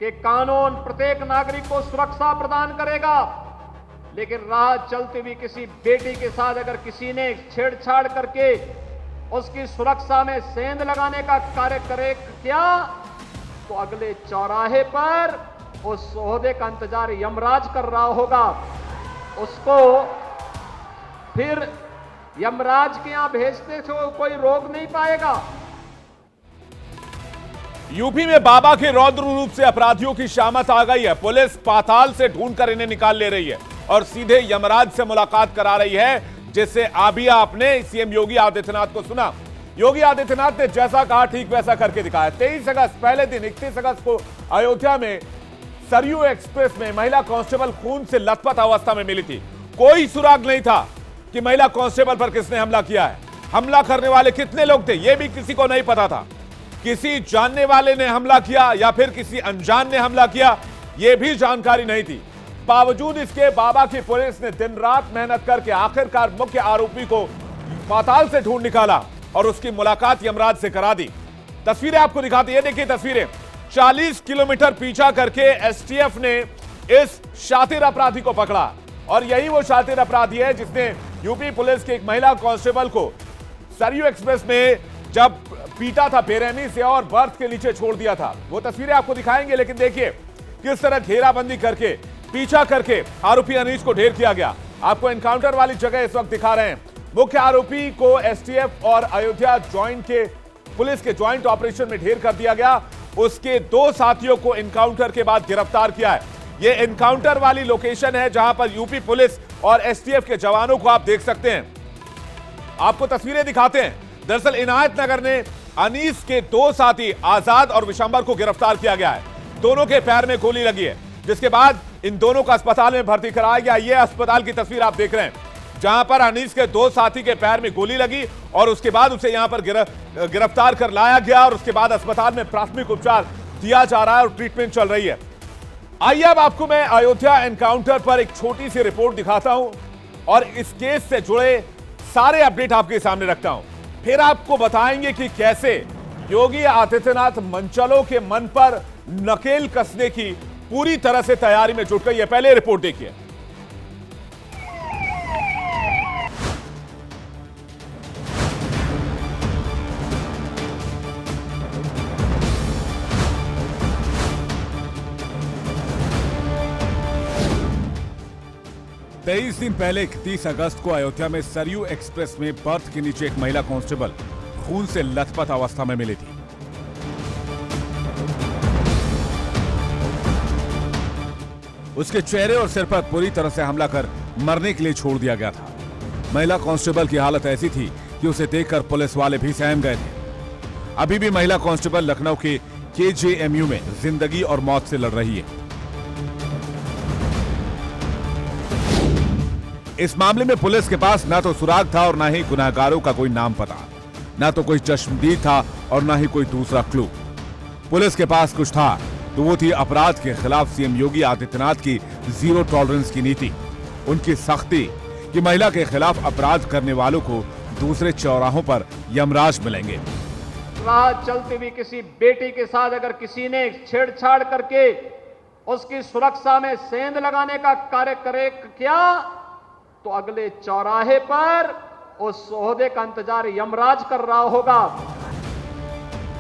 ये कानून प्रत्येक नागरिक को सुरक्षा प्रदान करेगा, लेकिन राह चलती हुई किसी बेटी के साथ अगर किसी ने छेड़छाड़ करके उसकी सुरक्षा में सेंध लगाने का कार्य करे क्या, तो अगले चौराहे पर उस सोहदे का इंतजार यमराज कर रहा होगा। उसको फिर यमराज के यहां भेजते से कोई रोक नहीं पाएगा। यूपी में बाबा के रौद्र रूप से अपराधियों की शामत आ गई है। पुलिस पाताल से ढूंढकर इन्हें निकाल ले रही है और सीधे यमराज से मुलाकात करा रही है, जिससे अभी आपने सीएम योगी आदित्यनाथ को सुना। योगी आदित्यनाथ ने जैसा कहा ठीक वैसा करके दिखाया। 23 अगस्त पहले दिन 31 अगस्त को अयोध्या में सरयू एक्सप्रेस में महिला कांस्टेबल खून से लथपथ अवस्था में मिली थी। कोई सुराग नहीं था कि महिला कांस्टेबल पर किसने हमला किया है। हमला करने वाले कितने लोग थे यह भी किसी को नहीं पता था। किसी जानने वाले ने हमला किया या फिर किसी अनजान ने हमला किया, यह भी जानकारी नहीं थी। बावजूद इसके बाबा की पुलिस ने दिन रात मेहनत करके आखिरकार मुख्य आरोपी को पाताल से ढूंढ निकाला और उसकी मुलाकात यमराज से करा दी। तस्वीरें आपको दिखाती है, देखिए तस्वीरें। 40 किलोमीटर पीछा करके एसटीएफ ने इस शातिर अपराधी को पकड़ा और यही वो शातिर अपराधी है जिसने यूपी पुलिस की एक महिला कांस्टेबल को सरयू एक्सप्रेस में जब पीटा था बेरहमी से और बर्थ के नीचे छोड़ दिया था। वो तस्वीरें आपको दिखाएंगे, लेकिन देखिए किस तरह घेराबंदी करके पीछा करके आरोपी अनीश को ढेर किया गया। आपको एनकाउंटर वाली जगह इस वक्त दिखा रहे हैं। मुख्य आरोपी को एसटीएफ और अयोध्या ज्वाइंट के पुलिस के ज्वाइंट ऑपरेशन में ढेर कर दिया गया। उसके 2 साथियों को एनकाउंटर के बाद गिरफ्तार किया है। यह एनकाउंटर वाली लोकेशन है जहां पर यूपी पुलिस और एसटीएफ के जवानों को आप देख सकते हैं। आपको तस्वीरें दिखाते हैं। दरअसल इनायत नगर ने अनीस के 2 साथी आजाद और विशंबर को गिरफ्तार किया गया है। दोनों के पैर में गोली लगी है, जिसके बाद इन दोनों को अस्पताल में भर्ती कराया गया। यह अस्पताल की तस्वीर आप देख रहे हैं जहां पर अनीस के 2 साथी के पैर में गोली लगी और उसके बाद उसे यहां पर गिरफ्तार कर लाया गया और उसके बाद अस्पताल में प्राथमिक उपचार दिया जा रहा है और ट्रीटमेंट चल रही है। आइए अब आपको मैं अयोध्या एनकाउंटर पर एक छोटी सी रिपोर्ट दिखाता हूं और इस केस से जुड़े सारे अपडेट आपके सामने रखता हूं। फिर आपको बताएंगे कि कैसे योगी आदित्यनाथ मंचलों के मन पर नकेल कसने की पूरी तरह से तैयारी में जुट गई है। पहले रिपोर्ट देखिए। तेईस दिन पहले 31 अगस्त को अयोध्या में सरयू एक्सप्रेस में बर्थ के नीचे एक महिला कांस्टेबल खून से लथपथ अवस्था में मिली थी। उसके चेहरे और सिर पर पूरी तरह से हमला कर मरने के लिए छोड़ दिया गया था। महिला कांस्टेबल की हालत ऐसी थी कि उसे देखकर पुलिस वाले भी सहम गए थे। अभी भी महिला कांस्टेबल लखनऊ के केजेएमयू में जिंदगी और मौत से लड़ रही है। इस मामले में पुलिस के पास ना तो सुराग था और ना ही गुनाहगारों का कोई नाम पता, ना तो कोई चश्मदीद था और ना ही कोई दूसरा क्लू। पुलिस के पास कुछ था तो वो थी अपराध के खिलाफ सीएम योगी आदित्यनाथ की जीरो टॉलरेंस की नीति, उनकी सख्ती कि महिला के खिलाफ अपराध करने वालों को दूसरे चौराहों पर यमराज मिलेंगे। राह चलती हुई किसी बेटी के साथ अगर किसी ने छेड़छाड़ करके उसकी सुरक्षा में सेंध लगाने का कार्य करे क्या, तो अगले चौराहे पर उस सोहदे का इंतजार यमराज कर रहा होगा।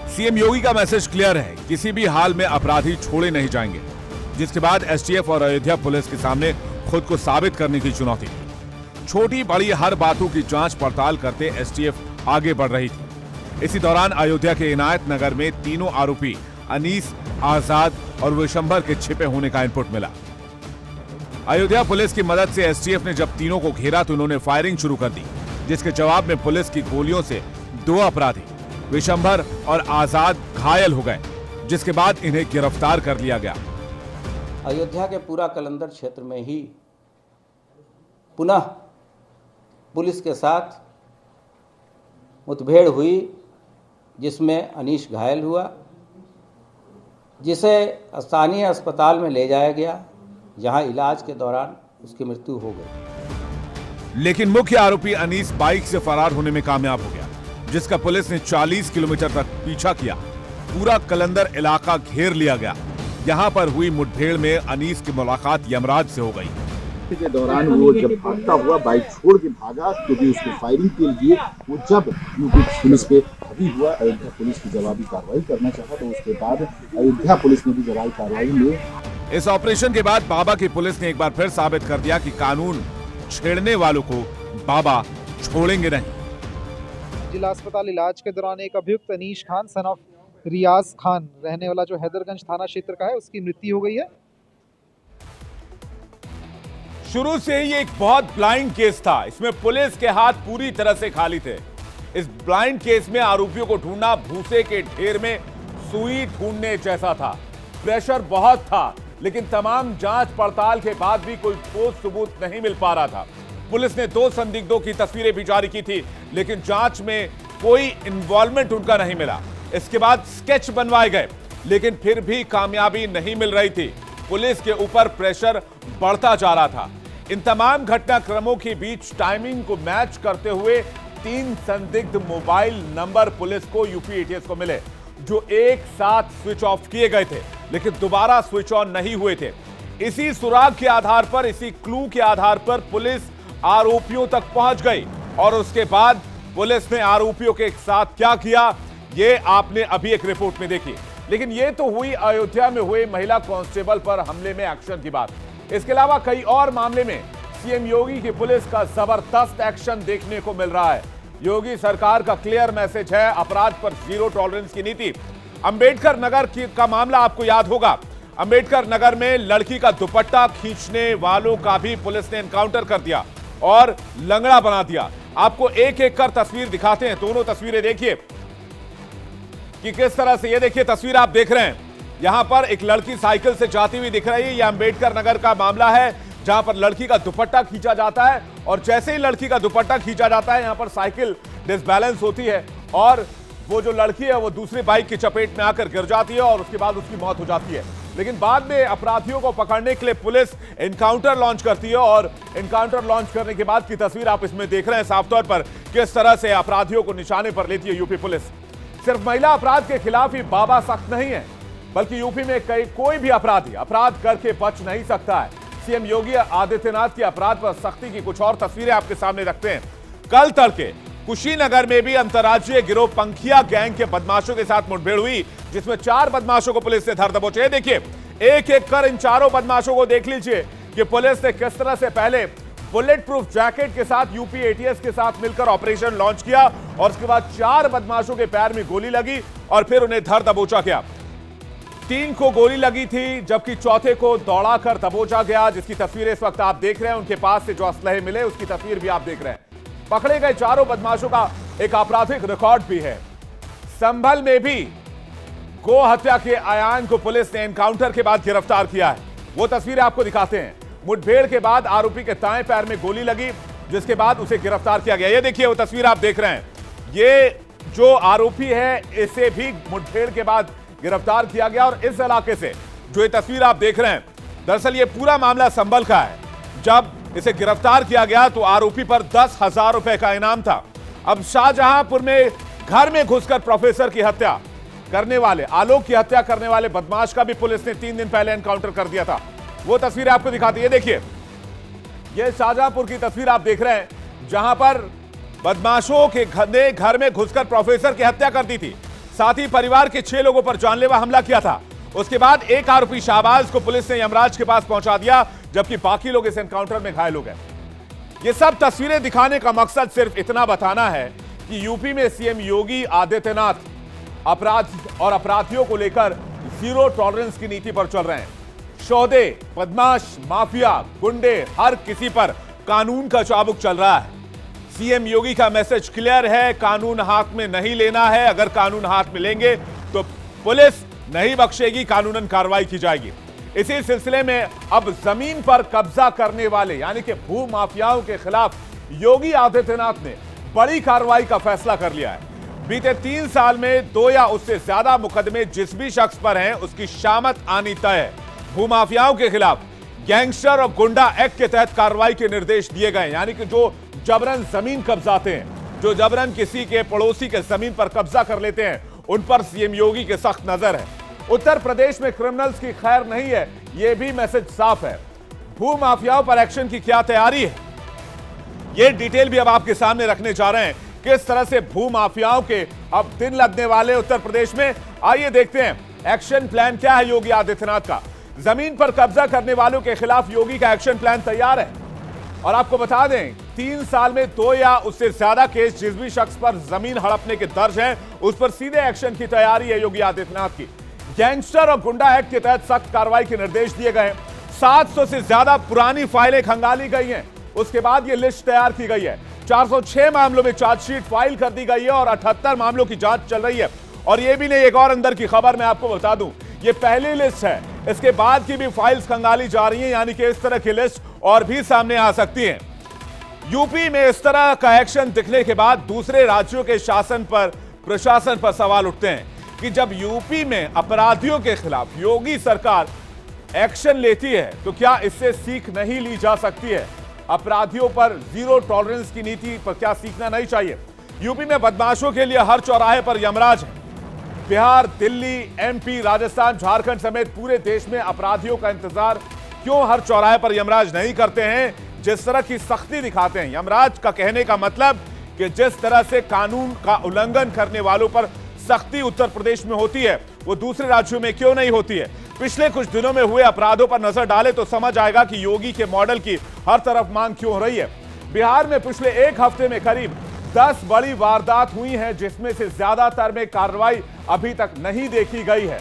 सीएम योगी का मैसेज क्लियर है, किसी भी हाल में अपराधी छोड़े नहीं जाएंगे। जिसके बाद एसटीएफ और अयोध्या पुलिस के सामने खुद को साबित करने की चुनौती थी। छोटी बड़ी हर बातों की जांच पड़ताल करते एसटीएफ आगे बढ़ रही थी। इसी दौरान अयोध्या के इनायत नगर में तीनों आरोपी अनीस, आजाद और विशंबर के छिपे होने का इनपुट मिला। अयोध्या पुलिस की मदद से एसटीएफ ने जब तीनों को घेरा तो उन्होंने फायरिंग शुरू कर दी, जिसके जवाब में पुलिस की गोलियों से 2 अपराधी विशंबर और आजाद घायल हो गए, जिसके बाद इन्हें गिरफ्तार कर लिया गया। अयोध्या के पूरा कलंदर क्षेत्र में ही पुनः पुलिस के साथ मुठभेड़ हुई, जिसमें अनीश घायल हुआ, जिसे स्थानीय अस्पताल में ले जाया गया, जहां इलाज के दौरान उसकी मृत्यु हो गई। लेकिन मुख्य आरोपी अनीस बाइक से फरार होने में कामयाब हो गया, जिसका पुलिस ने 40 किलोमीटर तक पीछा किया। पूरा कलंदर इलाका घेर लिया गया। यहां पर हुई मुठभेड़ में अनीस की मुलाकात यमराज से हो गई। के दौरान वो जब भागता हुआ बाइक छोड़ के भागा, क्योंकि उसको फायरिंग के लिए वो जब यूपी पुलिस पे हावी हुआ, अयोध्या पुलिस की जवाबी कार्रवाई करना चाहा, तो उसके बाद अयोध्या पुलिस ने भी जवाबी कार्रवाई में इस ऑपरेशन के बाद बाबा की पुलिस ने एक बार फिर साबित कर दिया कि कानून छेड़ने वालों को बाबा छोड़ेंगे नहीं। जिला अस्पताल इलाज के दौरान एक अभियुक्त अनीश खान सन ऑफ रियाज खान रहने वाला जो हैदरगंज थाना क्षेत्र का है, उसकी मृत्यु हो गई है। शुरू से ही एक बहुत ब्लाइंड केस था, इसमें पुलिस के हाथ पूरी तरह से खाली थे। इस ब्लाइंड केस में आरोपियों को ढूंढना भूसे के ढेर में सुई ढूंढने जैसा था। प्रेशर बहुत था, लेकिन तमाम जांच पड़ताल के बाद भी कोई ठोस सबूत नहीं मिल पा रहा था। पुलिस ने 2 संदिग्धों की तस्वीरें भी जारी की थी, लेकिन जांच में कोई इन्वॉल्वमेंट उनका नहीं मिला। इसके बाद स्केच बनवाए गए, लेकिन फिर भी कामयाबी नहीं मिल रही थी। पुलिस के ऊपर प्रेशर बढ़ता जा रहा था। इन तमाम घटनाक्रमों के बीच टाइमिंग को मैच करते हुए 3 संदिग्ध मोबाइल नंबर पुलिस को यूपी एटीएस को मिले, जो एक साथ स्विच ऑफ किए गए थे, लेकिन दोबारा स्विच ऑन नहीं हुए थे। इसी सुराग के आधार पर, इसी क्लू के आधार पर पुलिस आरोपियों तक पहुंच गई, और उसके बाद पुलिस ने आरोपियों के साथ क्या किया, ये आपने अभी एक रिपोर्ट में देखी। लेकिन ये तो हुई अयोध्या में हुए महिला कांस्टेबल पर हमले में एक्शन की बात। इसके अलावा कई और मामले में सीएम योगी की पुलिस का जबरदस्त एक्शन देखने को मिल रहा है। योगी सरकार का क्लियर मैसेज है, अपराध पर जीरो टॉलरेंस की नीति। अंबेडकर नगर का मामला आपको याद होगा। अंबेडकर नगर में लड़की का दुपट्टा खींचने वालों का भी पुलिस ने एनकाउंटर कर दिया और लंगड़ा बना दिया। आपको एक एक कर तस्वीर दिखाते हैं, दोनों तस्वीरें देखिए कि किस तरह से। ये देखिए तस्वीर आप देख रहे हैं, यहां पर एक लड़की साइकिल से जाती हुई दिख रही है। यह अंबेडकर नगर का मामला है, जहां पर लड़की का दुपट्टा खींचा जाता है, और जैसे ही लड़की का दुपट्टा खींचा जाता है, यहां पर साइकिल डिसबैलेंस होती है और वो जो लड़की है वो दूसरी बाइक की चपेट में आकर गिर जाती है और उसके बाद उसकी मौत हो जाती है। लेकिन बाद में अपराधियों को पकड़ने के लिए पुलिस एनकाउंटर लॉन्च करती है, और एनकाउंटर लॉन्च करने के बाद की तस्वीर आप इसमें देख रहे हैं साफ तौर पर, किस तरह से अपराधियों को निशाने पर लेती है यूपी पुलिस। सिर्फ महिला अपराध के खिलाफ ही बाबा सख्त नहीं है, बल्कि यूपी में कोई भी अपराधी अपराध करके बच नहीं सकता है। सीएम योगी आदित्यनाथ की अपराध पर सख्ती की कुछ और तस्वीरें आपके सामने रखते हैं। कल तड़के कुशीनगर में भी अंतर्राज्यीय गिरोह पंखिया गैंग के बदमाशों के साथ मुठभेड़ हुई, जिसमें 4 बदमाशों को पुलिस ने धर दबोचे। देखिए एक एक कर इन चारों बदमाशों को देख लीजिए कि पुलिस ने किस तरह से पहले बुलेट प्रूफ जैकेट के साथ यूपी एटीएस के साथ मिलकर ऑपरेशन लॉन्च किया, और उसके बाद 4 बदमाशों के पैर में गोली लगी और फिर उन्हें धर दबोचा गया। 3 को गोली लगी थी, जबकि चौथे को दौड़ाकर दबोचा गया, जिसकी तस्वीरें इस वक्त आप देख रहे हैं। उनके पास से जो असलहे मिले उसकी तस्वीर भी आप देख रहे हैं। पकड़े गए चारों बदमाशों का एक आपराधिक रिकॉर्ड भी है। संभल में भी गो हत्या के आयान को पुलिस ने एनकाउंटर के बाद गिरफ्तार किया है। वो तस्वीरें आपको दिखाते हैं। मुठभेड़ के बाद आरोपी के दाएं पैर में गोली लगी, जिसके बाद उसे गिरफ्तार किया गया। ये देखिए वो तस्वीर आप देख रहे हैं। ये जो आरोपी है, इसे भी मुठभेड़ के बाद गिरफ्तार किया गया, और इस इलाके से जो ये तस्वीर आप देख रहे हैं, दरअसल ये पूरा मामला संभल का है। जब इसे गिरफ्तार किया गया तो आरोपी पर 10,000 रुपए का इनाम था। अब शाहजहांपुर में घर में घुसकर प्रोफेसर की हत्या करने वाले, आलोक की हत्या करने वाले बदमाश का भी पुलिस ने 3 दिन पहले एनकाउंटर कर दिया था। वो तस्वीर आपको दिखाती है। देखिए ये शाहजहांपुर की तस्वीर आप देख रहे हैं, जहां पर बदमाशों के घर में घुसकर प्रोफेसर की हत्या कर दी थी। साथ ही परिवार के 6 लोगों पर जानलेवा हमला किया था। उसके बाद एक आरोपी शाहबाज को पुलिस ने यमराज के पास पहुंचा दिया, जबकि बाकी लोग इस एनकाउंटर में घायल हो गए। ये सब तस्वीरें दिखाने का मकसद सिर्फ इतना बताना है कि यूपी में सीएम योगी आदित्यनाथ अपराध और अपराधियों को लेकर जीरो टॉलरेंस की नीति पर चल रहे हैं। सौदे, बदमाश, माफिया, गुंडे, हर किसी पर कानून का चाबुक चल रहा है। सीएम योगी का मैसेज क्लियर है, कानून हाथ में नहीं लेना है। अगर कानून हाथ में लेंगे तो पुलिस नहीं बख्शेगी, कानूनन कार्रवाई की जाएगी। इसी सिलसिले में अब जमीन पर कब्जा करने वाले यानी कि भू माफियाओं के खिलाफ योगी आदित्यनाथ ने बड़ी कार्रवाई का फैसला कर लिया है। बीते 3 साल में 2 या उससे ज्यादा मुकदमे जिस भी शख्स पर हैं, उसकी शामत आनी तय है। भूमाफियाओं के खिलाफ गैंगस्टर और गुंडा एक्ट के तहत कार्रवाई के निर्देश दिए गए, यानी कि जो जबरन जमीन कब्जाते हैं, जो जबरन किसी के पड़ोसी के जमीन पर कब्जा कर लेते हैं, उन पर सीएम योगी के सख्त नजर है। उत्तर प्रदेश में क्रिमिनल्स की खैर नहीं है, यह भी मैसेज साफ है। भू माफियाओं पर एक्शन की क्या तैयारी है, यह डिटेल भी अब आपके सामने रखने जा रहे हैं। किस तरह से भू माफियाओं के अब दिन लगने वाले उत्तर प्रदेश में, आइए देखते हैं एक्शन प्लान क्या है योगी आदित्यनाथ का। जमीन पर कब्जा करने वालों के खिलाफ योगी का एक्शन प्लान तैयार है। और आपको बता दें, 3 साल में 2 या उससे ज्यादा केस जिस भी शख्स पर जमीन हड़पने के दर्ज हैं, उस पर सीधे एक्शन की तैयारी है योगी आदित्यनाथ की। गैंगस्टर और गुंडा एक्ट के तहत सख्त कार्रवाई के निर्देश दिए गए हैं। 700 से ज्यादा पुरानी फाइलें खंगाली गई हैं। उसके बाद यह लिस्ट तैयार की गई है। 406 मामलों में चार्जशीट फाइल कर दी गई है और 78 मामलों की जांच चल रही है। और यह भी नहीं, एक और अंदर की खबर मैं आपको बता दूं, यह पहली लिस्ट है, इसके बाद की भी फाइल्स खंगाली जा रही हैं, यानी कि इस तरह की लिस्ट और भी सामने आ सकती है। यूपी में इस तरह का एक्शन दिखने के बाद दूसरे राज्यों के शासन पर, प्रशासन पर सवाल उठते हैं कि जब यूपी में अपराधियों के खिलाफ योगी सरकार एक्शन लेती है तो क्या इससे सीख नहीं ली जा सकती है? अपराधियों पर जीरो टॉलरेंस की नीति पर क्या सीखना नहीं चाहिए? यूपी में बदमाशों के लिए हर चौराहे पर यमराज है। बिहार, दिल्ली, एमपी, राजस्थान, झारखंड समेत पूरे देश में अपराधियों का इंतजार क्यों हर चौराहे पर यमराज नहीं करते हैं? जिस तरह की सख्ती दिखाते हैं, यमराज का कहने का मतलब कि जिस तरह से कानून का उल्लंघन करने वालों पर सख्ती उत्तर प्रदेश में होती है, वो दूसरे राज्यों में क्यों नहीं होती है? पिछले कुछ दिनों में हुए अपराधों पर नजर डाले तो समझ आएगा कि योगी के मॉडल की हर तरफ मांग क्यों हो रही है। बिहार में पिछले एक हफ्ते में करीब 10 बड़ी वारदात हुई हैं, जिसमें से ज्यादातर में कार्रवाई अभी तक नहीं देखी गई है।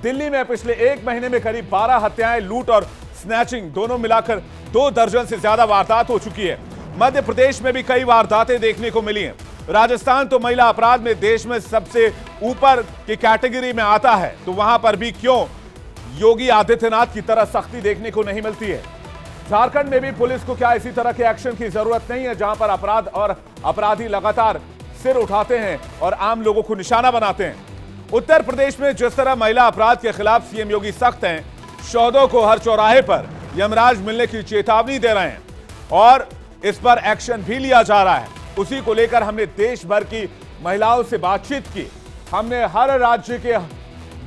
दिल्ली में पिछले एक महीने में करीब 12 हत्याएं, लूट और स्नैचिंग दोनों मिलाकर 2 दर्जन से ज्यादा वारदात हो चुकी है। मध्य प्रदेश में भी कई वारदातें देखने को मिली हैं। राजस्थान तो महिला अपराध में देश में सबसे ऊपर की कैटेगरी में आता है, तो वहां पर भी क्यों योगी आदित्यनाथ की तरह सख्ती देखने को नहीं मिलती है? झारखंड में भी पुलिस को क्या इसी तरह के एक्शन की जरूरत नहीं है, जहां पर अपराध और अपराधी लगातार सिर उठाते हैं और आम लोगों को निशाना बनाते हैं? उत्तर प्रदेश में जिस तरह महिला अपराध के खिलाफ सीएम योगी सख्त हैं, शौदों को हर चौराहे पर यमराज मिलने की चेतावनी दे रहे हैं और इस पर एक्शन भी लिया जा रहा है। उसी को लेकर हमने देश भर की महिलाओं से बातचीत की। हमने हर राज्य के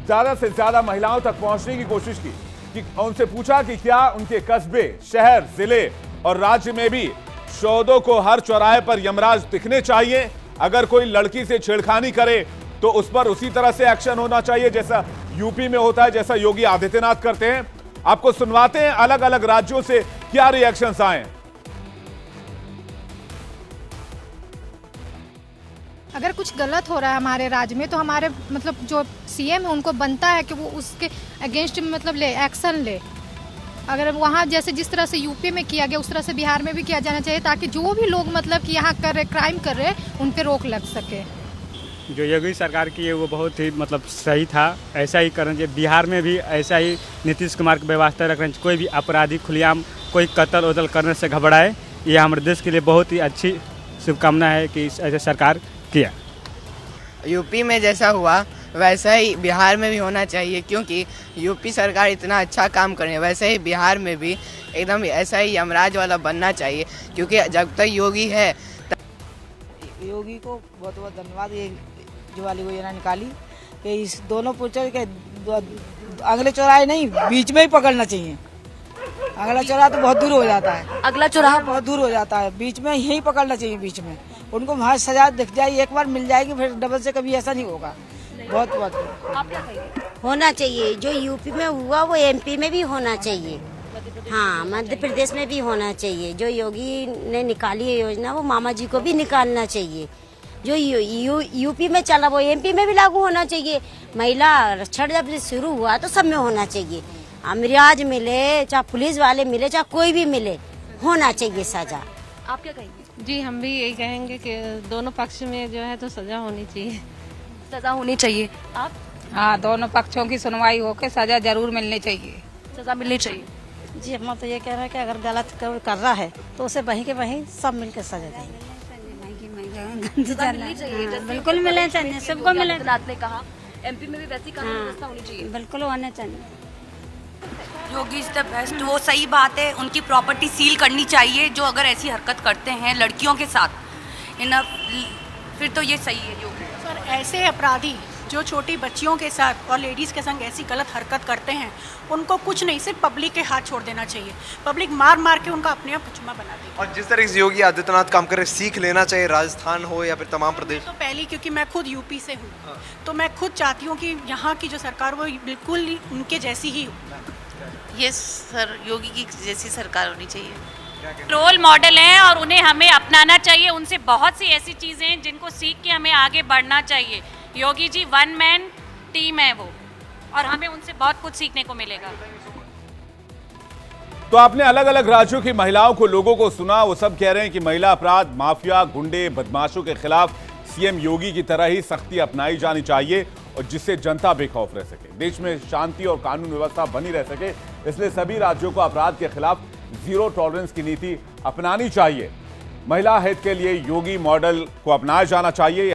ज्यादा से ज्यादा महिलाओं तक पहुंचने की कोशिश की कि उनसे पूछा कि क्या उनके कस्बे, शहर, जिले और राज्य में भी शौदों को हर चौराहे पर यमराज दिखने चाहिए? अगर कोई लड़की से छेड़खानी करे तो उस पर उसी तरह से एक्शन होना चाहिए जैसा यूपी में होता है, जैसा योगी आदित्यनाथ करते हैं। आपको सुनवाते हैं अलग अलग राज्यों से क्या रिएक्शंस आए। अगर कुछ गलत हो रहा है हमारे राज्य में तो हमारे मतलब जो सीएम है उनको बनता है कि वो उसके अगेंस्ट मतलब ले एक्शन ले। अगर वहाँ जैसे जिस तरह से यूपी में किया गया उस तरह से बिहार में भी किया जाना चाहिए, ताकि जो भी लोग मतलब कि यहाँ कर रहे क्राइम कर रहे उन पे रोक लग सके। जो योगी सरकार की है वो बहुत ही मतलब सही था, ऐसा ही करना चाहिए। बिहार में भी ऐसा ही नीतीश कुमार की व्यवस्था रखना चाहिए। कोई भी अपराधी खुलेआम कोई कत्ल उतल करने से घबराए, ये हमारे देश के लिए बहुत ही अच्छी शुभकामना है कि ऐसे सरकार किया। यूपी में जैसा हुआ वैसा ही बिहार में भी होना चाहिए, क्योंकि यूपी सरकार इतना अच्छा काम कर रही है, वैसे ही बिहार में भी एकदम ऐसा ही यमराज वाला बनना चाहिए। क्योंकि जब तक योगी है योगी को बहुत बहुत धन्यवाद, ये जो वाली योजना निकाली कि इस दोनों पूछे के अगले चौराहे नहीं बीच में ही पकड़ना चाहिए। अगला चौराहा तो बहुत दूर हो जाता है, अगला चौराहा बहुत दूर हो जाता है, बीच में यही पकड़ना चाहिए। बीच में उनको वहाँ सजा दिख जाए, एक बार मिल जाएगी, फिर डबल से कभी ऐसा नहीं होगा। बहुत बहुत होना चाहिए। जो यूपी में हुआ वो एमपी में भी होना चाहिए, हाँ मध्य प्रदेश में भी होना चाहिए। जो योगी ने निकाली है योजना वो मामा जी को भी निकालना चाहिए। जो यूपी में चला वो एमपी में भी लागू होना चाहिए। महिला आरक्षण जब से शुरू हुआ तो सब में होना चाहिए। अमराज मिले, चाहे पुलिस वाले मिले, चाहे कोई भी मिले, होना चाहिए सजा। आप क्या कहेंगे? जी हम भी यही कहेंगे कि दोनों पक्ष में जो है तो सजा होनी चाहिए। सजा होनी चाहिए। आप? हाँ, दोनों पक्षों की सुनवाई होकर सजा जरूर मिलनी चाहिए। सजा मिलनी चाहिए। जी हम तो ये कह रहे हैं कि अगर गलत कर रहा है तो उसे वहीं के वहीं सब मिलकर सजा देंगे। बिल्कुल मिलने चाहिए, सबको मिले। ने कहा एमपी में भी वैसी कानून व्यवस्था होनी चाहिए। बिल्कुल होना चाहिए। योगी इज द बेस्ट, वो सही बात है। उनकी प्रॉपर्टी सील करनी चाहिए जो अगर ऐसी हरकत करते हैं लड़कियों के साथ, फिर तो ये सही है योगी। सर ऐसे अपराधी जो छोटी बच्चियों के साथ और लेडीज़ के संग ऐसी गलत हरकत करते हैं उनको कुछ नहीं, सिर्फ पब्लिक के हाथ छोड़ देना चाहिए। पब्लिक मार मार के उनका अपने आप पुचमा बना दे। और जिस तरह से योगी आदित्यनाथ काम करे, सीख लेना चाहिए, राजस्थान हो या फिर तमाम प्रदेश। तो पहली, क्योंकि मैं खुद यूपी से हूँ, तो मैं खुद चाहती हूँ कि यहाँ की जो सरकार वो बिल्कुल उनके जैसी ही हो। ये सर योगी की जैसी सरकार होनी चाहिए। रोल मॉडल हैं और उन्हें हमें अपनाना चाहिए। उनसे बहुत सी ऐसी चीज़ें हैं जिनको सीख के हमें आगे बढ़ना चाहिए। Yogi ji one man team है वो, और हमें उनसे बहुत कुछ सीखने को मिलेगा। तो आपने अलग अलग राज्यों की महिलाओं को, लोगों को सुना। वो सब कह रहे हैं कि महिला अपराध, माफिया, गुंडे, बदमाशों के खिलाफ सीएम योगी की तरह ही सख्ती अपनाई जानी चाहिए और जिससे जनता बेखौफ रह सके, देश में शांति और कानून व्यवस्था बनी रह सके। इसलिए सभी राज्यों को अपराध के खिलाफ जीरो टॉलरेंस की नीति अपनानी चाहिए। महिला हित के लिए योगी मॉडल को अपनाया जाना चाहिए।